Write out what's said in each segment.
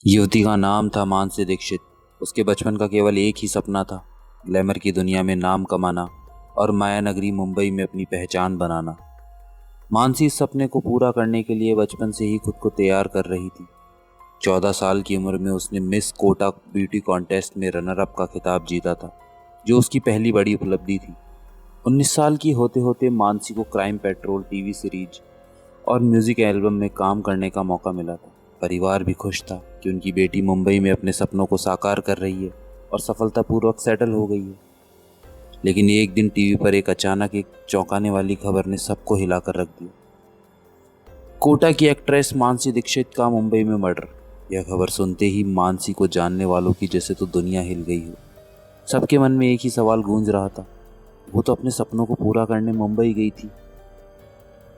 युवती का नाम था मानसी दीक्षित। उसके बचपन का केवल एक ही सपना था, ग्लैमर की दुनिया में नाम कमाना और माया नगरी मुंबई में अपनी पहचान बनाना। मानसी इस सपने को पूरा करने के लिए बचपन से ही खुद को तैयार कर रही थी। 14 साल की उम्र में उसने मिस कोटा ब्यूटी कॉन्टेस्ट में रनर अप का खिताब जीता था, जो उसकी पहली बड़ी उपलब्धि थी। 19 साल की होते होते मानसी को क्राइम पेट्रोल टीवी सीरीज और म्यूजिक एल्बम में काम करने का मौका मिला था। परिवार भी खुश था कि उनकी बेटी मुंबई में अपने सपनों को साकार कर रही है और सफलतापूर्वक सेटल हो गई है। लेकिन एक दिन टीवी पर अचानक एक चौंकाने वाली खबर ने सबको हिलाकर रख दिया। कोटा की एक्ट्रेस मानसी दीक्षित का मुंबई में मर्डर। यह खबर सुनते ही मानसी को जानने वालों की जैसे तो दुनिया हिल गई हो। सबके मन में एक ही सवाल गूंज रहा था, वो तो अपने सपनों को पूरा करने मुंबई गई थी,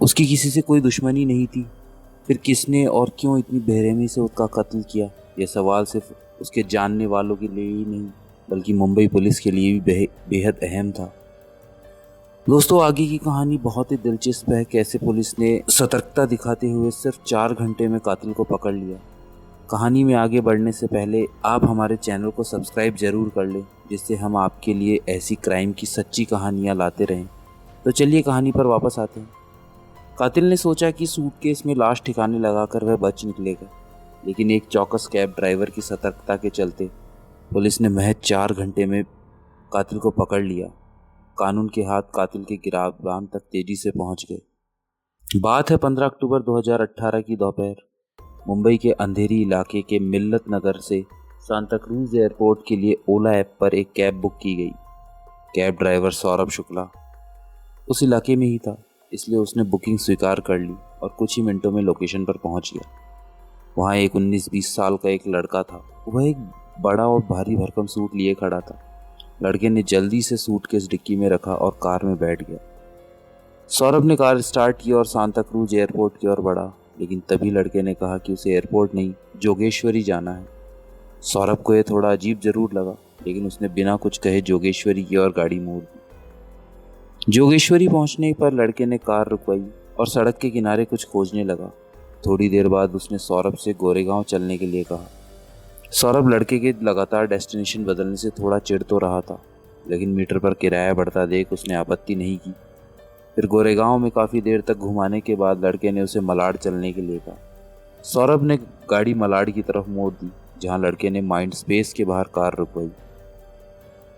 उसकी किसी से कोई दुश्मनी नहीं थी, फिर किसने और क्यों इतनी बेरहमी से उसका कत्ल किया? यह सवाल सिर्फ उसके जानने वालों के लिए ही नहीं, बल्कि मुंबई पुलिस के लिए भी बेहद अहम था। दोस्तों, आगे की कहानी बहुत ही दिलचस्प है। कैसे पुलिस ने सतर्कता दिखाते हुए सिर्फ 4 घंटे में कातिल को पकड़ लिया। कहानी में आगे बढ़ने से पहले आप हमारे चैनल को सब्सक्राइब जरूर कर लें, जिससे हम आपके लिए ऐसी क्राइम की सच्ची कहानियाँ लाते रहें। तो चलिए कहानी पर वापस आते हैं। कातिल ने सोचा कि सूटकेस में लाश ठिकाने लगाकर वह बच निकलेगा, लेकिन एक चौकस कैब ड्राइवर की सतर्कता के चलते पुलिस ने महज 4 घंटे में कातिल को पकड़ लिया। कानून के हाथ कातिल के गिरफ्तार तक तेजी से पहुंच गए। बात है 15 अक्टूबर 2018 की दोपहर। मुंबई के अंधेरी इलाके के मिल्लत नगर से सांता क्रूज एयरपोर्ट के लिए ओला ऐप पर एक कैब बुक की गई। कैब ड्राइवर सौरभ शुक्ला उस इलाके में ही था, इसलिए उसने बुकिंग स्वीकार कर ली और कुछ ही मिनटों में लोकेशन पर पहुंच गया। वहाँ एक 19-20 साल का एक लड़का था। वह एक बड़ा और भारी भरकम सूट लिए खड़ा था। लड़के ने जल्दी से सूटकेस डिक्की में रखा और कार में बैठ गया। सौरभ ने कार स्टार्ट की और सांता क्रूज एयरपोर्ट की ओर बढ़ा, लेकिन तभी लड़के ने कहा कि उसे एयरपोर्ट नहीं, जोगेश्वरी जाना है। सौरभ को यह थोड़ा अजीब जरूर लगा, लेकिन उसने बिना कुछ कहे जोगेश्वरी की ओर गाड़ी मोड़ दी। जोगेश्वरी पहुंचने पर लड़के ने कार रुकवाई और सड़क के किनारे कुछ खोजने लगा। थोड़ी देर बाद उसने सौरभ से गोरेगांव चलने के लिए कहा। सौरभ लड़के के लगातार डेस्टिनेशन बदलने से थोड़ा चिढ़ तो रहा था, लेकिन मीटर पर किराया बढ़ता देख उसने आपत्ति नहीं की। फिर गोरेगांव में काफ़ी देर तक घुमाने के बाद लड़के ने उसे मलाड चलने के लिए कहा। सौरभ ने गाड़ी मलाड की तरफ मोड़ दी, जहाँ लड़के ने माइंड स्पेस के बाहर कार रुकवाई।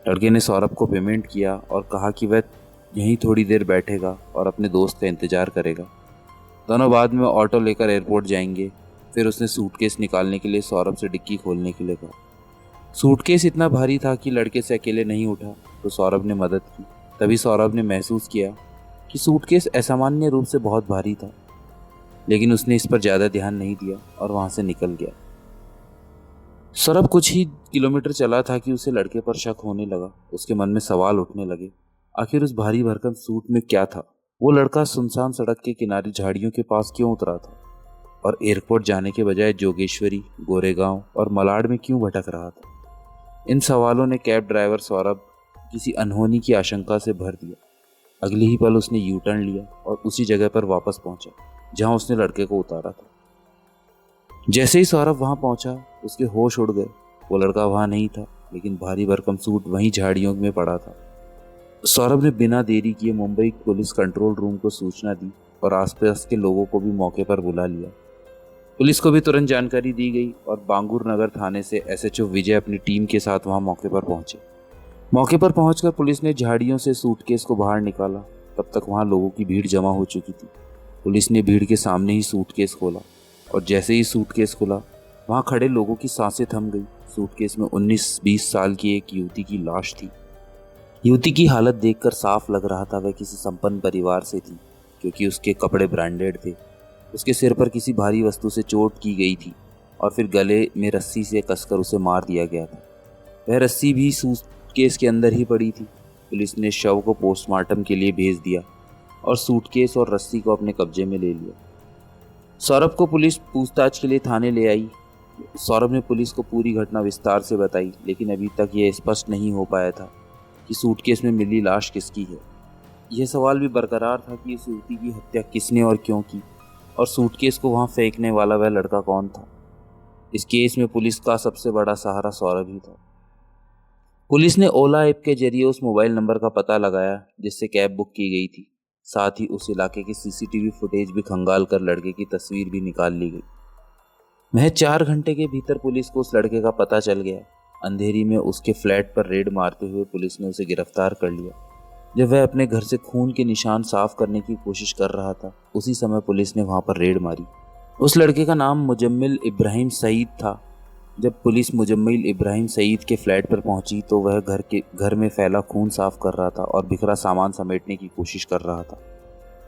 लड़के ने सौरभ को पेमेंट किया और कहा कि वह यहीं थोड़ी देर बैठेगा और अपने दोस्त का इंतजार करेगा। दोनों बाद में ऑटो लेकर एयरपोर्ट जाएंगे। फिर उसने सूटकेस निकालने के लिए सौरभ से डिक्की खोलने के लिए कहा। सूटकेस इतना भारी था कि लड़के से अकेले नहीं उठा, तो सौरभ ने मदद की। तभी सौरभ ने महसूस किया कि सूटकेस असामान्य रूप से बहुत भारी था, लेकिन उसने इस पर ज़्यादा ध्यान नहीं दिया और वहाँ से निकल गया। सौरभ कुछ ही किलोमीटर चला था कि उसे लड़के पर शक होने लगा। उसके मन में सवाल उठने लगे, आखिर उस भारी भरकम सूट में क्या था? वो लड़का सुनसान सड़क के किनारे झाड़ियों के पास क्यों उतरा था और एयरपोर्ट जाने के बजाय जोगेश्वरी, गोरेगांव और मलाड में क्यों भटक रहा था? इन सवालों ने कैब ड्राइवर सौरभ किसी अनहोनी की आशंका से भर दिया। अगले ही पल उसने यू टर्न लिया और उसी जगह पर वापस पहुंचा जहां उसने लड़के को उतारा था। जैसे ही सौरभ वहां पहुंचा, उसके होश उड़ गए। वो लड़का वहां नहीं था, लेकिन भारी भरकम सूट वहीं झाड़ियों में पड़ा था। सौरभ ने बिना देरी किए मुंबई पुलिस कंट्रोल रूम को सूचना दी और आसपास के लोगों को भी मौके पर बुला लिया। पुलिस को भी तुरंत जानकारी दी गई और बांगुर नगर थाने से एसएचओ विजय अपनी टीम के साथ वहां मौके पर पहुंचे। मौके पर पहुंचकर पुलिस ने झाड़ियों से सूटकेस को बाहर निकाला। तब तक वहां लोगों की भीड़ जमा हो चुकी थी। पुलिस ने भीड़ के सामने ही सूटकेस खोला और जैसे ही सूटकेस खुला, वहां खड़े लोगों की सांसें थम गई। सूटकेस में 19-20 साल की एक युवती की लाश थी। युवती की हालत देखकर साफ लग रहा था वह किसी संपन्न परिवार से थी, क्योंकि उसके कपड़े ब्रांडेड थे। उसके सिर पर किसी भारी वस्तु से चोट की गई थी और फिर गले में रस्सी से कसकर उसे मार दिया गया था। वह रस्सी भी सूटकेस के अंदर ही पड़ी थी। पुलिस ने शव को पोस्टमार्टम के लिए भेज दिया और सूटकेस और रस्सी को अपने कब्जे में ले लिया। सौरभ को पुलिस पूछताछ के लिए थाने ले आई। सौरभ ने पुलिस को पूरी घटना विस्तार से बताई, लेकिन अभी तक यह स्पष्ट नहीं हो पाया था कि सूटकेस में मिली लाश किसकी है। यह सवाल भी बरकरार था कि इस युवती की हत्या किसने और क्यों की, और सूटकेस को वहां फेंकने वाला वह लड़का कौन था। इस केस में पुलिस का सबसे बड़ा सहारा सौरभ ही था। पुलिस ने ओला ऐप के जरिए उस मोबाइल नंबर का पता लगाया जिससे कैब बुक की गई थी। साथ ही उस इलाके की सीसीटीवी फुटेज भी खंगाल कर लड़के की तस्वीर भी निकाल ली गई। महज 4 घंटे के भीतर पुलिस को उस लड़के का पता चल गया। अंधेरी में उसके फ्लैट पर रेड मारते हुए पुलिस ने उसे गिरफ्तार कर लिया। जब वह अपने घर से खून के निशान साफ करने की कोशिश कर रहा था, उसी समय पुलिस ने वहां पर रेड मारी। उस लड़के का नाम मुजम्मिल इब्राहिम सईद था। जब पुलिस मुजम्मिल इब्राहिम सईद के फ्लैट पर पहुंची तो वह घर में फैला खून साफ कर रहा था और बिखरा सामान समेटने की कोशिश कर रहा था।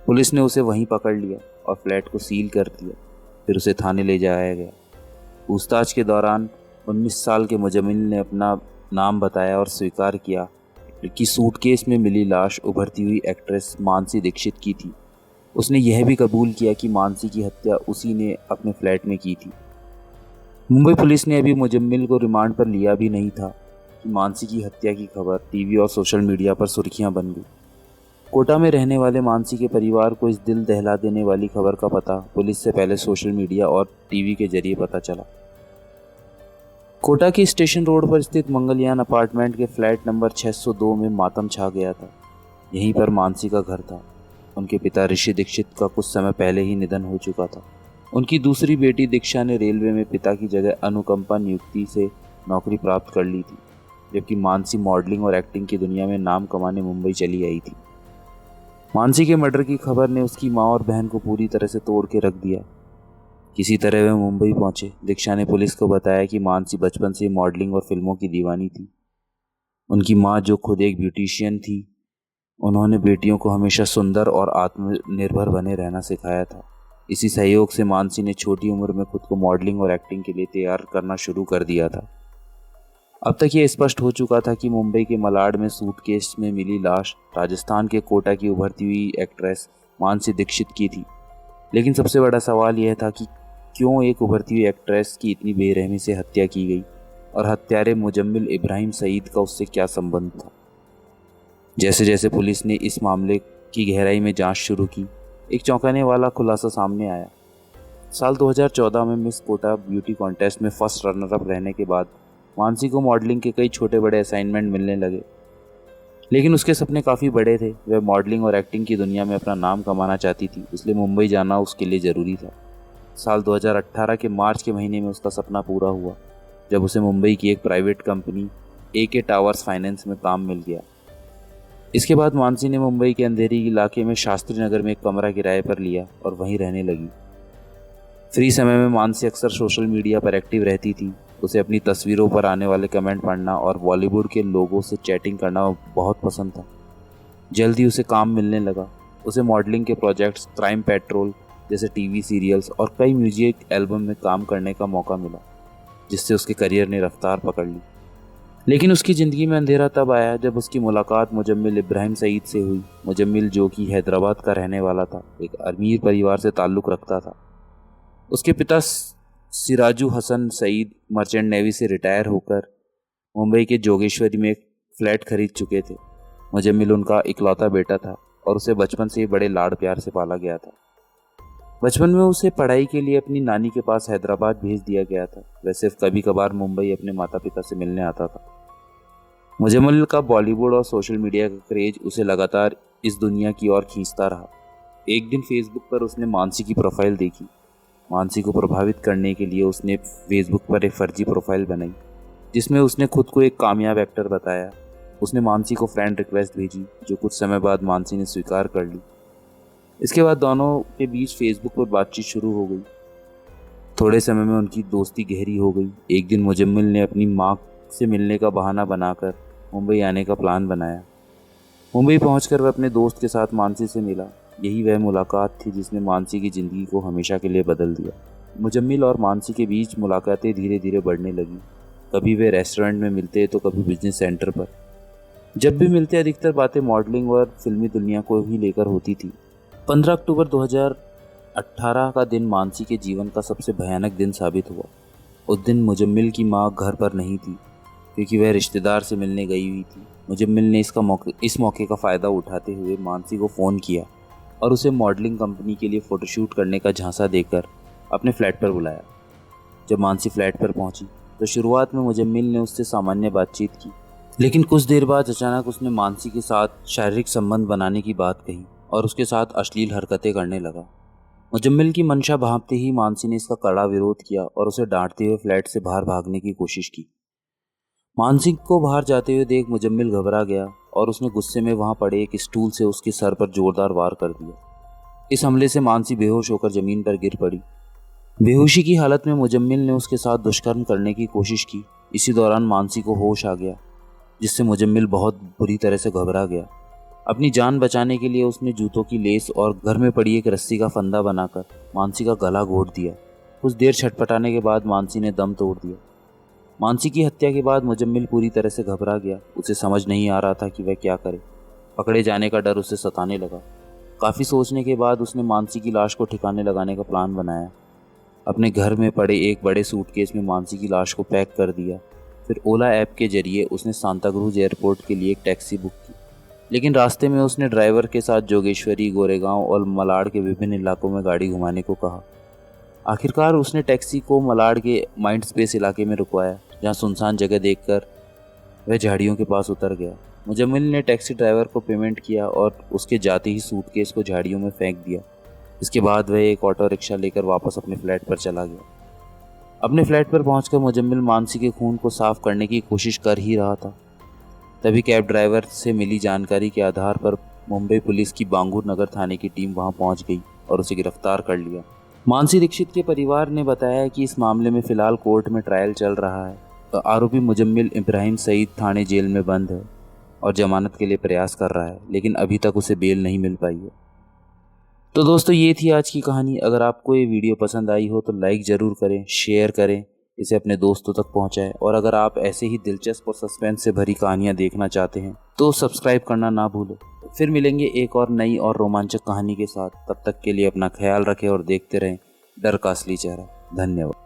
पुलिस ने उसे वहीं पकड़ लिया और फ्लैट को सील कर दिया। फिर उसे थाने ले जाया गया। पूछताछ के दौरान 19 साल के मुजम्मिल ने अपना नाम बताया और स्वीकार किया कि सूटकेस में मिली लाश उभरती हुई एक्ट्रेस मानसी दीक्षित की थी। उसने यह भी कबूल किया कि मानसी की हत्या उसी ने अपने फ्लैट में की थी। मुंबई पुलिस ने अभी मुजम्मिल को रिमांड पर लिया भी नहीं था कि मानसी की हत्या की खबर टीवी और सोशल मीडिया पर सुर्खियां बन गई। कोटा में रहने वाले मानसी के परिवार को इस दिल दहला देने वाली खबर का पता पुलिस से पहले सोशल मीडिया और टीवी के जरिए पता चला। कोटा के स्टेशन रोड पर स्थित मंगलयान अपार्टमेंट के फ्लैट नंबर 602 में मातम छा गया था। यहीं पर मानसी का घर था। उनके पिता ऋषि दीक्षित का कुछ समय पहले ही निधन हो चुका था। उनकी दूसरी बेटी दीक्षा ने रेलवे में पिता की जगह अनुकंपा नियुक्ति से नौकरी प्राप्त कर ली थी, जबकि मानसी मॉडलिंग और एक्टिंग की दुनिया में नाम कमाने मुंबई चली आई थी। मानसी के मर्डर की खबर ने उसकी माँ और बहन को पूरी तरह से तोड़ के रख दिया। किसी तरह वे मुंबई पहुंचे। दीक्षा ने पुलिस को बताया कि मानसी बचपन से मॉडलिंग और फिल्मों की दीवानी थी। उनकी माँ, जो खुद एक ब्यूटिशियन थी, उन्होंने बेटियों को हमेशा सुंदर और आत्मनिर्भर बने रहना सिखाया था। इसी सहयोग से मानसी ने छोटी उम्र में खुद को मॉडलिंग और एक्टिंग के लिए तैयार करना शुरू कर दिया था। अब तक ये स्पष्ट हो चुका था कि मुंबई के मलाड में सूटकेस में मिली लाश राजस्थान के कोटा की उभरती हुई एक्ट्रेस मानसी दीक्षित की थी। लेकिन सबसे बड़ा सवाल यह था कि क्यों एक उभरती हुई एक्ट्रेस की इतनी बेरहमी से हत्या की गई और हत्यारे मुजम्मिल इब्राहिम सईद का उससे क्या संबंध था। जैसे जैसे पुलिस ने इस मामले की गहराई में जांच शुरू की, एक चौंकाने वाला खुलासा सामने आया। साल 2014 में मिस कोटा ब्यूटी कॉन्टेस्ट में फर्स्ट रनर अप रहने के बाद मानसी को मॉडलिंग के कई छोटे बड़े असाइनमेंट मिलने लगे, लेकिन उसके सपने काफ़ी बड़े थे। वह मॉडलिंग और एक्टिंग की दुनिया में अपना नाम कमाना चाहती थी, इसलिए मुंबई जाना उसके लिए ज़रूरी था। साल 2018 के मार्च के महीने में उसका सपना पूरा हुआ जब उसे मुंबई की एक private company AK towers finance में काम मिल गया। इसके बाद मानसी ने मुंबई के अंधेरी इलाके में शास्त्री नगर में एक कमरा किराए पर लिया और वहीं रहने लगी। फ्री समय में मानसी अक्सर सोशल मीडिया पर एक्टिव रहती थी। उसे अपनी तस्वीरों पर आने वाले कमेंट पढ़ना और बॉलीवुड के लोगों से चैटिंग करना बहुत पसंद था। जल्द ही उसे काम मिलने लगा। उसे मॉडलिंग के प्रोजेक्ट्स, क्राइम पेट्रोल जैसे टीवी सीरियल्स और कई म्यूजिक एल्बम में काम करने का मौका मिला, जिससे उसके करियर ने रफ्तार पकड़ ली। लेकिन उसकी ज़िंदगी में अंधेरा तब आया जब उसकी मुलाकात मुजम्मिल इब्राहिम सईद से हुई। मुजम्मिल, जो कि हैदराबाद का रहने वाला था, एक अमीर परिवार से ताल्लुक़ रखता था। उसके पिता सिराजू हसन सईद मर्चेंट नेवी से रिटायर होकर मुंबई के जोगेश्वरी में एक फ्लैट खरीद चुके थे। मुजम्मिल उनका इकलौता बेटा था और उसे बचपन से ही बड़े लाड़ प्यार से पाला गया था। बचपन में उसे पढ़ाई के लिए अपनी नानी के पास हैदराबाद भेज दिया गया था। वह सिर्फ कभी कभार मुंबई अपने माता पिता से मिलने आता था। मुजम्मिल का बॉलीवुड और सोशल मीडिया का क्रेज उसे लगातार इस दुनिया की ओर खींचता रहा। एक दिन फेसबुक पर उसने मानसी की प्रोफाइल देखी। मानसी को प्रभावित करने के लिए उसने फेसबुक पर एक फर्जी प्रोफाइल बनाई जिसमें उसने खुद को एक कामयाब एक्टर बताया। उसने मानसी को फ्रेंड रिक्वेस्ट भेजी, जो कुछ समय बाद मानसी ने स्वीकार कर ली। इसके बाद दोनों के बीच फेसबुक पर बातचीत शुरू हो गई। थोड़े समय में उनकी दोस्ती गहरी हो गई। एक दिन मुजम्मिल ने अपनी माँ से मिलने का बहाना बनाकर मुंबई आने का प्लान बनाया। मुंबई पहुंचकर वह अपने दोस्त के साथ मानसी से मिला। यही वह मुलाकात थी जिसने मानसी की ज़िंदगी को हमेशा के लिए बदल दिया। मुजम्मिल और मानसी के बीच मुलाकातें धीरे धीरे बढ़ने लगी। कभी वे रेस्टोरेंट में मिलते तो कभी बिजनेस सेंटर पर। जब भी मिलते अधिकतर बातें मॉडलिंग और फिल्मी दुनिया को ही लेकर होती थी। 15 अक्टूबर 2018 का दिन मानसी के जीवन का सबसे भयानक दिन साबित हुआ। उस दिन मुजम्मिल की माँ घर पर नहीं थी क्योंकि वह रिश्तेदार से मिलने गई हुई थी। मुजम्मिल ने इस मौके का फ़ायदा उठाते हुए मानसी को फ़ोन किया और उसे मॉडलिंग कंपनी के लिए फ़ोटोशूट करने का झांसा देकर अपने फ्लैट पर बुलाया। जब मानसी फ्लैट पर पहुंची तो शुरुआत में मुजम्मिल ने उससे सामान्य बातचीत की, लेकिन कुछ देर बाद अचानक उसने मानसी के साथ शारीरिक संबंध बनाने की बात कही और उसके साथ अश्लील हरकतें करने लगा। मुजम्मिल की मंशा भांपते ही मानसी ने इसका कड़ा विरोध किया और उसे डांटते हुए फ्लैट से बाहर भागने की कोशिश की। मानसी को बाहर जाते हुए देख मुजम्मिल घबरा गया और उसने गुस्से में वहां पड़े एक स्टूल से उसके सर पर जोरदार वार कर दिया। इस हमले से मानसी बेहोश होकर जमीन पर गिर पड़ी। बेहोशी की हालत में मुजम्मिल ने उसके साथ दुष्कर्म करने की कोशिश की। इसी दौरान मानसी को होश आ गया, जिससे मुजम्मिल बहुत बुरी तरह से घबरा गया। अपनी जान बचाने के लिए उसने जूतों की लेस और घर में पड़ी एक रस्सी का फंदा बनाकर मानसी का गला घोंट दिया। कुछ देर छटपटाने के बाद मानसी ने दम तोड़ दिया। मानसी की हत्या के बाद मुजम्मिल पूरी तरह से घबरा गया। उसे समझ नहीं आ रहा था कि वह क्या करे। पकड़े जाने का डर उसे सताने लगा। काफ़ी सोचने के बाद उसने मानसी की लाश को ठिकाने लगाने का प्लान बनाया। अपने घर में पड़े एक बड़े सूटकेस में मानसी की लाश को पैक कर दिया। फिर ओला ऐप के जरिए उसने सांताक्रूज एयरपोर्ट के लिए एक टैक्सी बुक की, लेकिन रास्ते में उसने ड्राइवर के साथ जोगेश्वरी, गोरेगांव और मलाड के विभिन्न इलाकों में गाड़ी घुमाने को कहा। आखिरकार उसने टैक्सी को मलाड के माइंड स्पेस इलाके में रुकवाया, जहां सुनसान जगह देखकर वह झाड़ियों के पास उतर गया। मुजम्मिल ने टैक्सी ड्राइवर को पेमेंट किया और उसके जाते ही सूटकेस को झाड़ियों में फेंक दिया। इसके बाद वह एक ऑटो रिक्शा लेकर वापस अपने फ्लैट पर चला गया। अपने फ्लैट पर पहुंचकर मुजम्मिल मानसी के खून को साफ करने की कोशिश कर ही रहा था। तभी कैब ड्राइवर से मिली जानकारी के आधार पर मुंबई पुलिस की बांगूर नगर थाने की टीम वहां पहुंच गई और उसे गिरफ्तार कर लिया। मानसी दीक्षित के परिवार ने बताया कि इस मामले में फिलहाल कोर्ट में ट्रायल चल रहा है। तो आरोपी मुजम्मिल इब्राहिम सईद थाने जेल में बंद है और जमानत के लिए प्रयास कर रहा है, लेकिन अभी तक उसे बेल नहीं मिल पाई है। तो दोस्तों, ये थी आज की कहानी। अगर आपको ये वीडियो पसंद आई हो तो लाइक ज़रूर करें, शेयर करें, इसे अपने दोस्तों तक पहुंचाएं। और अगर आप ऐसे ही दिलचस्प और सस्पेंस से भरी कहानियां देखना चाहते हैं तो सब्सक्राइब करना ना भूलें। फिर मिलेंगे एक और नई और रोमांचक कहानी के साथ। तब तक के लिए अपना ख्याल रखें और देखते रहें डर का असली चेहरा। धन्यवाद।